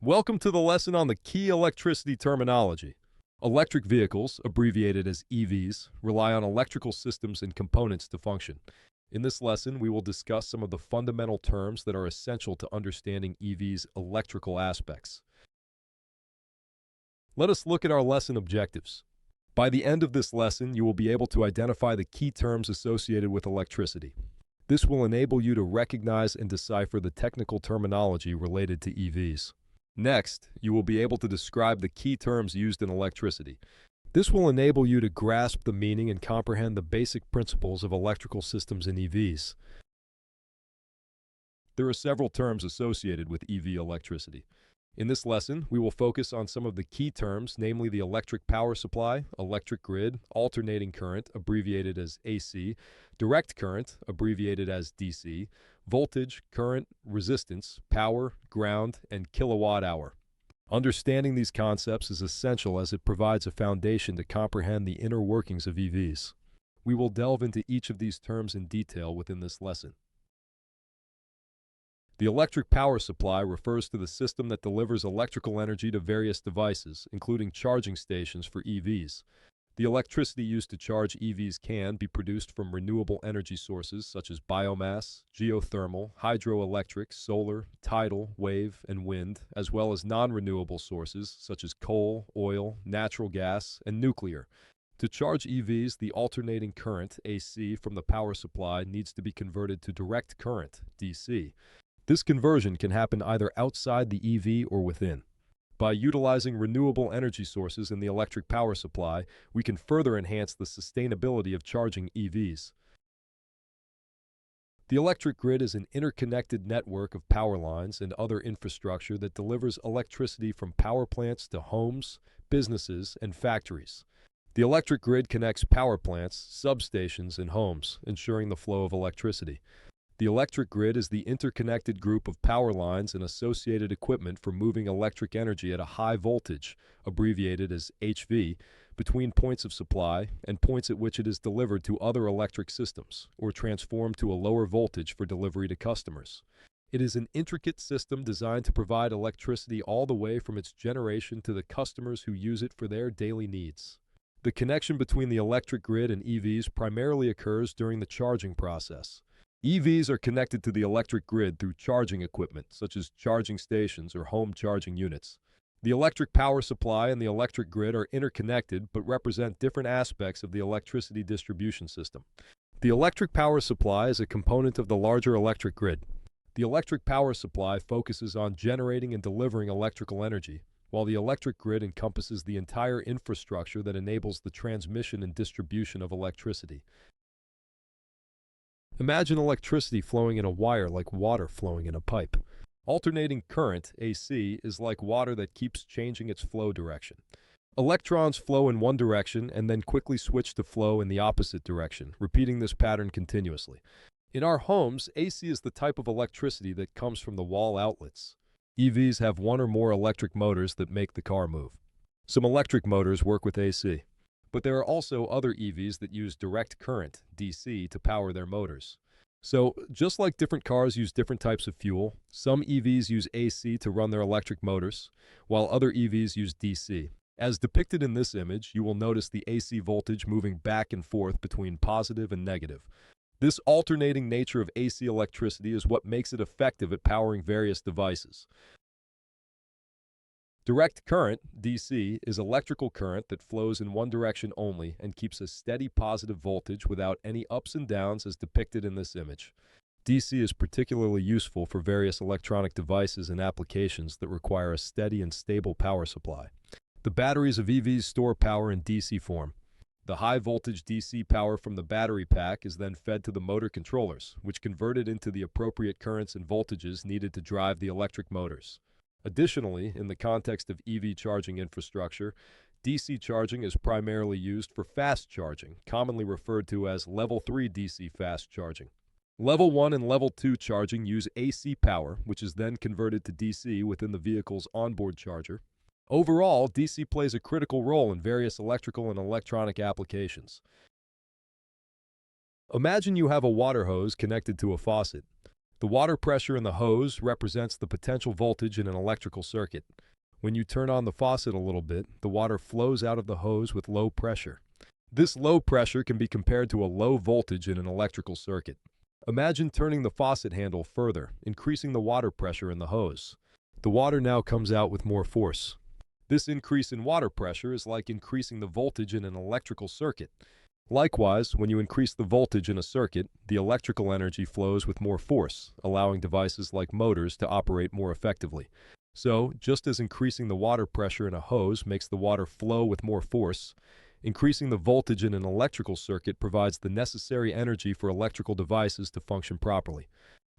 Welcome to the lesson on the key electricity terminology. Electric vehicles, abbreviated as EVs, rely on electrical systems and components to function. In this lesson, we will discuss some of the fundamental terms that are essential to understanding EVs' electrical aspects. Let us look at our lesson objectives. By the end of this lesson, you will be able to identify the key terms associated with electricity. This will enable you to recognize and decipher the technical terminology related to EVs. Next, you will be able to describe the key terms used in electricity. This will enable you to grasp the meaning and comprehend the basic principles of electrical systems in EVs. There are several terms associated with EV electricity. In this lesson, we will focus on some of the key terms, namely the electric power supply, electric grid, alternating current, abbreviated as AC, direct current, abbreviated as DC, voltage, current, resistance, power, ground, and kilowatt hour. Understanding these concepts is essential as it provides a foundation to comprehend the inner workings of EVs. We will delve into each of these terms in detail within this lesson. The electric power supply refers to the system that delivers electrical energy to various devices, including charging stations for EVs. The electricity used to charge EVs can be produced from renewable energy sources such as biomass, geothermal, hydroelectric, solar, tidal, wave, and wind, as well as non-renewable sources such as coal, oil, natural gas, and nuclear. To charge EVs, the alternating current, AC, from the power supply needs to be converted to direct current, DC. This conversion can happen either outside the EV or within. By utilizing renewable energy sources in the electric power supply, we can further enhance the sustainability of charging EVs. The electric grid is an interconnected network of power lines and other infrastructure that delivers electricity from power plants to homes, businesses, and factories. The electric grid connects power plants, substations, and homes, ensuring the flow of electricity. The electric grid is the interconnected group of power lines and associated equipment for moving electric energy at a high voltage, abbreviated as HV, between points of supply and points at which it is delivered to other electric systems, or transformed to a lower voltage for delivery to customers. It is an intricate system designed to provide electricity all the way from its generation to the customers who use it for their daily needs. The connection between the electric grid and EVs primarily occurs during the charging process. EVs are connected to the electric grid through charging equipment, such as charging stations or home charging units. The electric power supply and the electric grid are interconnected but represent different aspects of the electricity distribution system. The electric power supply is a component of the larger electric grid. The electric power supply focuses on generating and delivering electrical energy, while the electric grid encompasses the entire infrastructure that enables the transmission and distribution of electricity. Imagine electricity flowing in a wire like water flowing in a pipe. Alternating current, AC, is like water that keeps changing its flow direction. Electrons flow in one direction and then quickly switch to flow in the opposite direction, repeating this pattern continuously. In our homes, AC is the type of electricity that comes from the wall outlets. EVs have one or more electric motors that make the car move. Some electric motors work with AC. But there are also other EVs that use direct current, DC, to power their motors. So, just like different cars use different types of fuel, some EVs use AC to run their electric motors, while other EVs use DC. As depicted in this image, you will notice the AC voltage moving back and forth between positive and negative. This alternating nature of AC electricity is what makes it effective at powering various devices. Direct current, DC, is electrical current that flows in one direction only and keeps a steady positive voltage without any ups and downs as depicted in this image. DC is particularly useful for various electronic devices and applications that require a steady and stable power supply. The batteries of EVs store power in DC form. The high-voltage DC power from the battery pack is then fed to the motor controllers, which convert it into the appropriate currents and voltages needed to drive the electric motors. Additionally, in the context of EV charging infrastructure, DC charging is primarily used for fast charging, commonly referred to as Level 3 DC fast charging. Level 1 and Level 2 charging use AC power, which is then converted to DC within the vehicle's onboard charger. Overall, DC plays a critical role in various electrical and electronic applications. Imagine you have a water hose connected to a faucet. The water pressure in the hose represents the potential voltage in an electrical circuit. When you turn on the faucet a little bit, the water flows out of the hose with low pressure. This low pressure can be compared to a low voltage in an electrical circuit. Imagine turning the faucet handle further, increasing the water pressure in the hose. The water now comes out with more force. This increase in water pressure is like increasing the voltage in an electrical circuit. Likewise, when you increase the voltage in a circuit, the electrical energy flows with more force, allowing devices like motors to operate more effectively. So, just as increasing the water pressure in a hose makes the water flow with more force, increasing the voltage in an electrical circuit provides the necessary energy for electrical devices to function properly.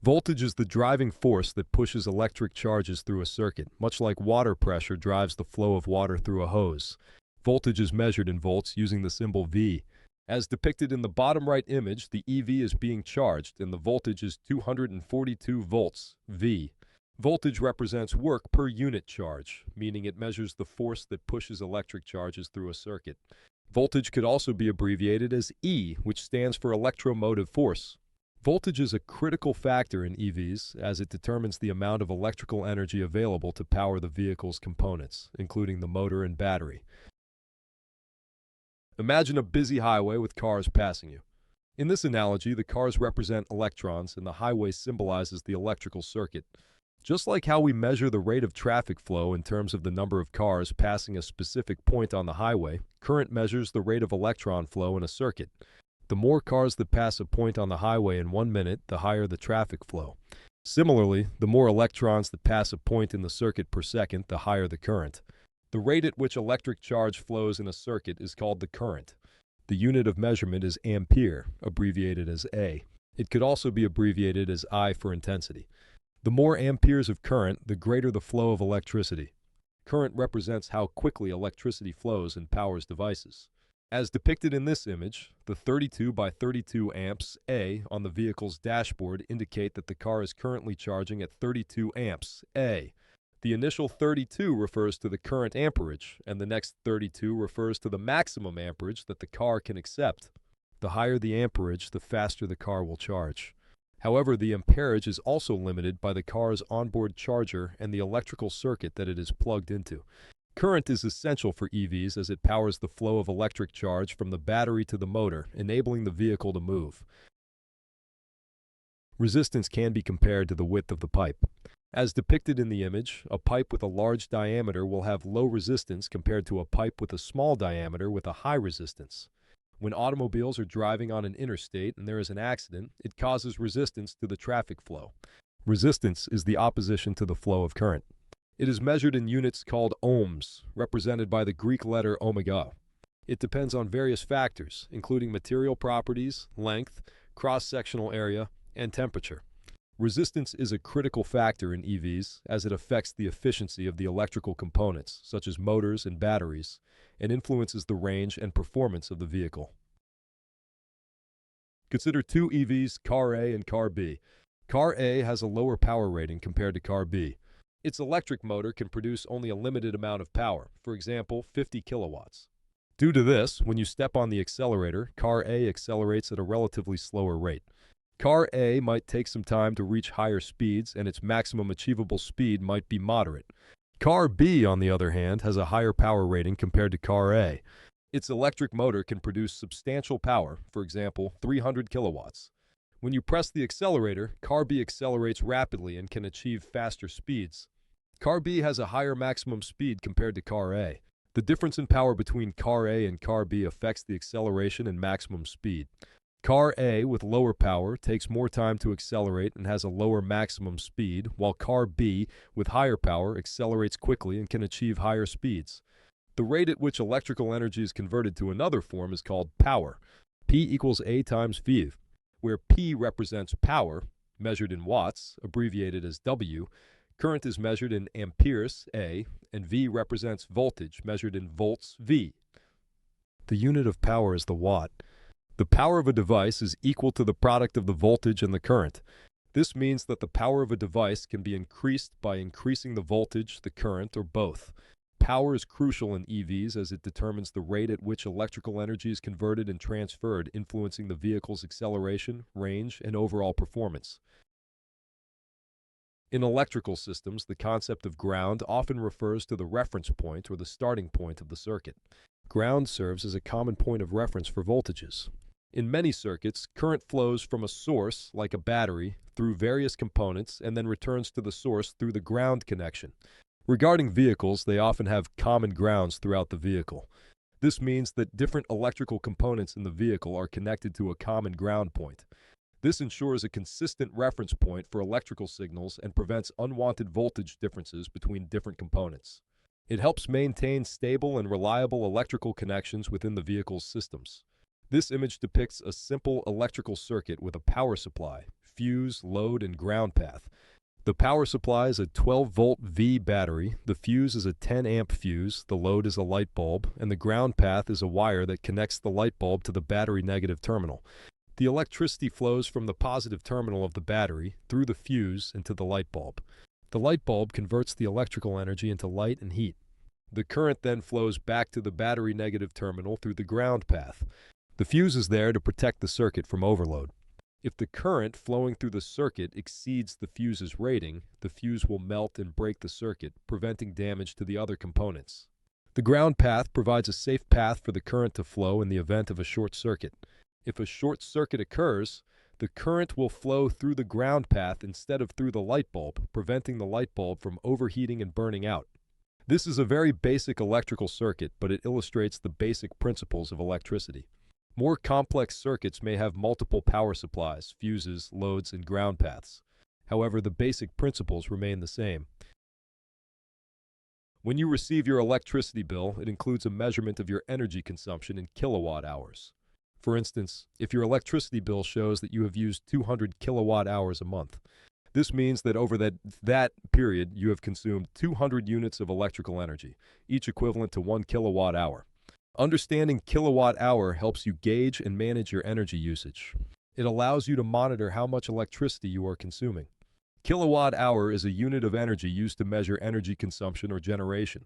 Voltage is the driving force that pushes electric charges through a circuit, much like water pressure drives the flow of water through a hose. Voltage is measured in volts using the symbol V. As depicted in the bottom right image, the EV is being charged and the voltage is 242 volts, V. Voltage represents work per unit charge, meaning it measures the force that pushes electric charges through a circuit. Voltage could also be abbreviated as E, which stands for electromotive force. Voltage is a critical factor in EVs as it determines the amount of electrical energy available to power the vehicle's components, including the motor and battery. Imagine a busy highway with cars passing you. In this analogy, the cars represent electrons and the highway symbolizes the electrical circuit. Just like how we measure the rate of traffic flow in terms of the number of cars passing a specific point on the highway, current measures the rate of electron flow in a circuit. The more cars that pass a point on the highway in 1 minute, the higher the traffic flow. Similarly, the more electrons that pass a point in the circuit per second, the higher the current. The rate at which electric charge flows in a circuit is called the current. The unit of measurement is ampere, abbreviated as A. It could also be abbreviated as I for intensity. The more amperes of current, the greater the flow of electricity. Current represents how quickly electricity flows and powers devices. As depicted in this image, the 32 by 32 amps A on the vehicle's dashboard indicate that the car is currently charging at 32 amps A. The initial 32 refers to the current amperage, and the next 32 refers to the maximum amperage that the car can accept. The higher the amperage, the faster the car will charge. However, the amperage is also limited by the car's onboard charger and the electrical circuit that it is plugged into. Current is essential for EVs as it powers the flow of electric charge from the battery to the motor, enabling the vehicle to move. Resistance can be compared to the width of the pipe. As depicted in the image, a pipe with a large diameter will have low resistance compared to a pipe with a small diameter with a high resistance. When automobiles are driving on an interstate and there is an accident, it causes resistance to the traffic flow. Resistance is the opposition to the flow of current. It is measured in units called ohms, represented by the Greek letter omega. It depends on various factors, including material properties, length, cross-sectional area, and temperature. Resistance is a critical factor in EVs as it affects the efficiency of the electrical components, such as motors and batteries, and influences the range and performance of the vehicle. Consider two EVs, Car A and Car B. Car A has a lower power rating compared to Car B. Its electric motor can produce only a limited amount of power, for example, 50 kilowatts. Due to this, when you step on the accelerator, Car A accelerates at a relatively slower rate. Car A might take some time to reach higher speeds, and its maximum achievable speed might be moderate. Car B, on the other hand, has a higher power rating compared to Car A. Its electric motor can produce substantial power, for example, 300 kilowatts. When you press the accelerator, Car B accelerates rapidly and can achieve faster speeds. Car B has a higher maximum speed compared to Car A. The difference in power between Car A and Car B affects the acceleration and maximum speed. Car A with lower power takes more time to accelerate and has a lower maximum speed, while Car B with higher power accelerates quickly and can achieve higher speeds. The rate at which electrical energy is converted to another form is called power. P equals A times V, where P represents power, measured in watts, abbreviated as W. Current is measured in amperes, A, and V represents voltage, measured in volts, V. The unit of power is the watt. The power of a device is equal to the product of the voltage and the current. This means that the power of a device can be increased by increasing the voltage, the current, or both. Power is crucial in EVs as it determines the rate at which electrical energy is converted and transferred, influencing the vehicle's acceleration, range, and overall performance. In electrical systems, the concept of ground often refers to the reference point or the starting point of the circuit. Ground serves as a common point of reference for voltages. In many circuits, current flows from a source, like a battery, through various components and then returns to the source through the ground connection. Regarding vehicles, they often have common grounds throughout the vehicle. This means that different electrical components in the vehicle are connected to a common ground point. This ensures a consistent reference point for electrical signals and prevents unwanted voltage differences between different components. It helps maintain stable and reliable electrical connections within the vehicle's systems. This image depicts a simple electrical circuit with a power supply, fuse, load, and ground path. The power supply is a 12-volt V battery, the fuse is a 10-amp fuse, the load is a light bulb, and the ground path is a wire that connects the light bulb to the battery negative terminal. The electricity flows from the positive terminal of the battery through the fuse into the light bulb. The light bulb converts the electrical energy into light and heat. The current then flows back to the battery negative terminal through the ground path. The fuse is there to protect the circuit from overload. If the current flowing through the circuit exceeds the fuse's rating, the fuse will melt and break the circuit, preventing damage to the other components. The ground path provides a safe path for the current to flow in the event of a short circuit. If a short circuit occurs, the current will flow through the ground path instead of through the light bulb, preventing the light bulb from overheating and burning out. This is a very basic electrical circuit, but it illustrates the basic principles of electricity. More complex circuits may have multiple power supplies, fuses, loads, and ground paths. However, the basic principles remain the same. When you receive your electricity bill, it includes a measurement of your energy consumption in kilowatt hours. For instance, if your electricity bill shows that you have used 200 kilowatt hours a month, this means that over that period you have consumed 200 units of electrical energy, each equivalent to 1 kilowatt hour. Understanding kilowatt hour helps you gauge and manage your energy usage. It allows you to monitor how much electricity you are consuming. Kilowatt hour is a unit of energy used to measure energy consumption or generation.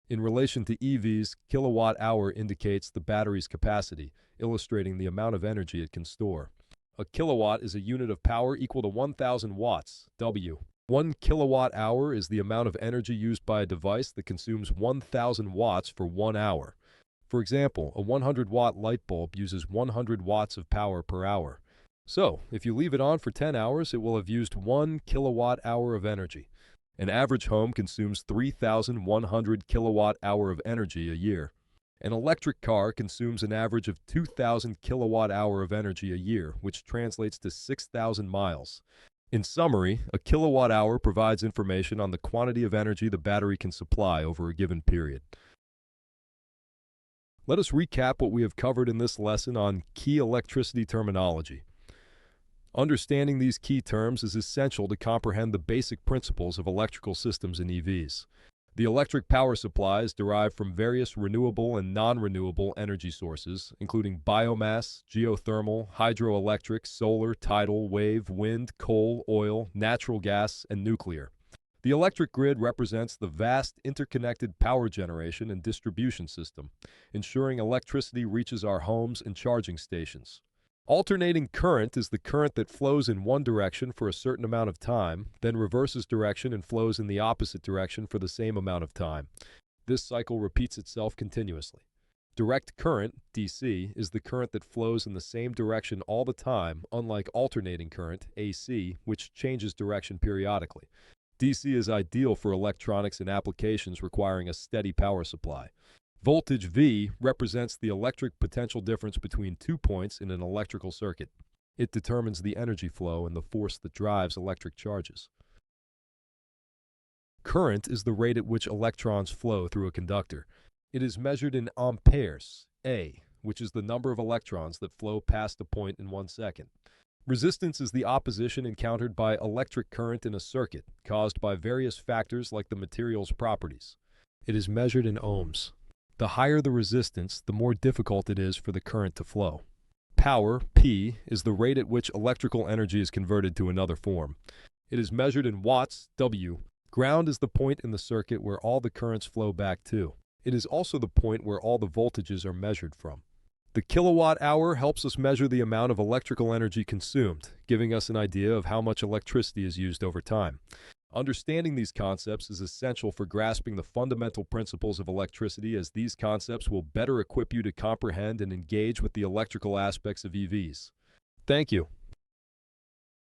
In relation to EVs, kilowatt hour indicates the battery's capacity, illustrating the amount of energy it can store. A kilowatt is a unit of power equal to 1,000 watts, W. 1 kilowatt hour is the amount of energy used by a device that consumes 1,000 watts for 1 hour. For example, a 100-watt light bulb uses 100 watts of power per hour. So, if you leave it on for 10 hours, it will have used 1 kilowatt hour of energy. An average home consumes 3,100 kilowatt hour of energy a year. An electric car consumes an average of 2,000 kilowatt hour of energy a year, which translates to 6,000 miles. In summary, a kilowatt hour provides information on the quantity of energy the battery can supply over a given period. Let us recap what we have covered in this lesson on key electricity terminology. Understanding these key terms is essential to comprehend the basic principles of electrical systems in EVs. The electric power supply is derived from various renewable and non-renewable energy sources, including biomass, geothermal, hydroelectric, solar, tidal, wave, wind, coal, oil, natural gas, and nuclear. The electric grid represents the vast interconnected power generation and distribution system, ensuring electricity reaches our homes and charging stations. Alternating current is the current that flows in one direction for a certain amount of time, then reverses direction and flows in the opposite direction for the same amount of time. This cycle repeats itself continuously. Direct current, DC, is the current that flows in the same direction all the time, unlike alternating current, AC, which changes direction periodically. DC is ideal for electronics and applications requiring a steady power supply. Voltage V represents the electric potential difference between 2 points in an electrical circuit. It determines the energy flow and the force that drives electric charges. Current is the rate at which electrons flow through a conductor. It is measured in amperes, A, which is the number of electrons that flow past a point in 1 second. Resistance is the opposition encountered by electric current in a circuit, caused by various factors like the material's properties. It is measured in ohms. The higher the resistance, the more difficult it is for the current to flow. Power, P, is the rate at which electrical energy is converted to another form. It is measured in watts, W. Ground is the point in the circuit where all the currents flow back to. It is also the point where all the voltages are measured from. The kilowatt hour helps us measure the amount of electrical energy consumed, giving us an idea of how much electricity is used over time. Understanding these concepts is essential for grasping the fundamental principles of electricity, as these concepts will better equip you to comprehend and engage with the electrical aspects of EVs. Thank you.